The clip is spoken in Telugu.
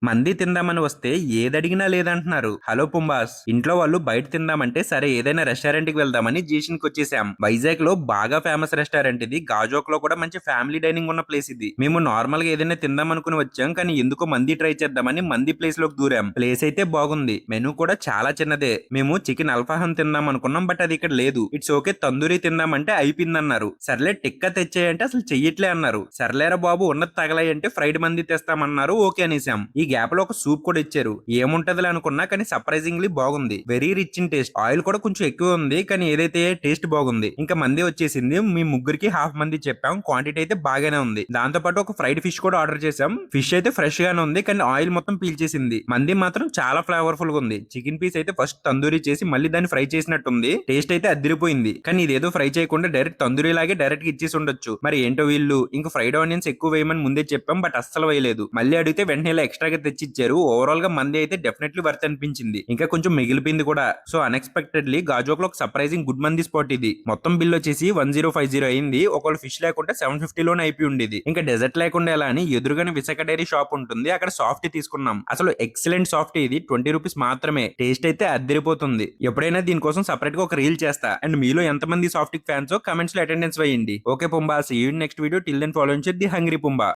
మంది తిందామని వస్తే ఏదడిగినా లేదంటున్నారు. హలో పుంబాస్, ఇంట్లో వాళ్ళు బయట తిందామంటే సరే ఏదైనా రెస్టారెంట్ కి వెళ్దామని జీషన్ కి వచ్చేసాం. వైజాగ్ లో బాగా ఫేమస్ రెస్టారెంట్ ఇది. గాజోక్ లో కూడా మంచి ఫ్యామిలీ డైనింగ్ ఉన్న ప్లేస్ ఇది. మేము నార్మల్ గా ఏదైనా తిందాం అనుకుని వచ్చాం, కానీ ఎందుకో మంది ట్రై చేద్దామని మంది ప్లేస్ లోకి దూరాం. ప్లేస్ అయితే బాగుంది, మెనూ కూడా చాలా చిన్నదే. మేము చికెన్ అల్ఫాహం తిందాం అనుకున్నాం, బట్ అది ఇక్కడ లేదు. ఇట్స్ ఓకే, తందూరి తిందామంటే అయిపోయిందన్నారు. సర్లే టిక్కా తెచ్చేయంటే అసలు చెయ్యట్లే అన్నారు. సర్లేరా బాబు ఉన్నది తగలాయి అంటే ఫ్రైడ్ మంది తెస్తామన్నారు. ఓకే అనేసాం. ఈ గ్యాప్ లో ఒక సూప్ కూడా ఇచ్చారు. ఏముంటదిలే అనుకున్నా, కానీ సర్ప్రైజింగ్లీ బాగుంది. Very rich in taste. Oil కూడా కొంచెం ఎక్కువ ఉంది, కానీ ఏదైతే టేస్ట్ బాగుంది. ఇంకా మంది వచ్చేసింది. మీ ముగ్గురికి హాఫ్ మంది చెప్పాం. క్వాంటిటీ అయితే బాగానే ఉంది. దాంతో పాటు ఒక ఫ్రైడ్ ఫిష్ కూడా ఆర్డర్ చేసాం. ఫిష్ అయితే ఫ్రెష్ గానే ఉంది, కానీ ఆయిల్ మొత్తం పీల్చేసింది. మంది మాత్రం చాలా ఫ్లేవర్ఫుల్ గా ఉంది. చికెన్ పీస్ అయితే ఫస్ట్ తందూరి చేసి మళ్ళీ దాన్ని ఫ్రై చేసినట్టుంది. టేస్ట్ అయితే అదిరిపోయింది. కానీ ఇదేదో ఫ్రై చేయకుండా డైరెక్ట్ తందూరి లాగే డైరెక్ట్ గా ఇచ్చేసి ఉండొచ్చు. మరి ఏంటో వీళ్ళు ఇంకా ఫ్రైడ్ ఆనియన్స్ ఎక్కువ వేయమని ముందే చెప్పాం, బట్ అస్సలు వేయలేదు. మళ్ళీ అడిగితే వెంటనే ఇలా ఎక్స్ట్రాగా తెచ్చిచ్చారు. ఓవరాల్ గా మంది అయితే డెఫినెట్లీ వర్త్ అనిపించింది. ఇంకా కొంచెం మిగిలిపోయింది కూడా. సో అన్ఎక్స్పెక్టెడ్లీ గాజోక్ లో ఒక సర్ప్రైజింగ్ గుడ్ మంది స్పాట్ ఇది. మొత్తం బిల్ వచ్చేసి 1050 అయింది. ఒకవేళ ఫిష్ లేకుంటే 750 లోనే అయిపోయి ఉండేది. ఇంకా డెజర్ట్ లేకుండా ఎలా అని ఎదురుగానే విశాఖ డైరీ షాప్ ఉంటుంది, అక్కడ సాఫ్ట్ తీసుకున్నాం. అసలు ఎక్సలెంట్ సాఫ్ట్ ఇది. 20 రూపీస్ మాత్రమే. టేస్ట్ అయితే అద్దరిపోతుంది. ఎప్పుడైనా దీనికోసం సపరేట్ గా ఒక రీల్ చేస్తా. అండ్ మీలో ఎంతమంది సాఫ్ట్ ఫ్యాన్స్ కమెంట్స్ లో అటెండెన్స్ వేయండి. Okay Pumbaa, see you next video. Till then follow the hungry Pumbaa.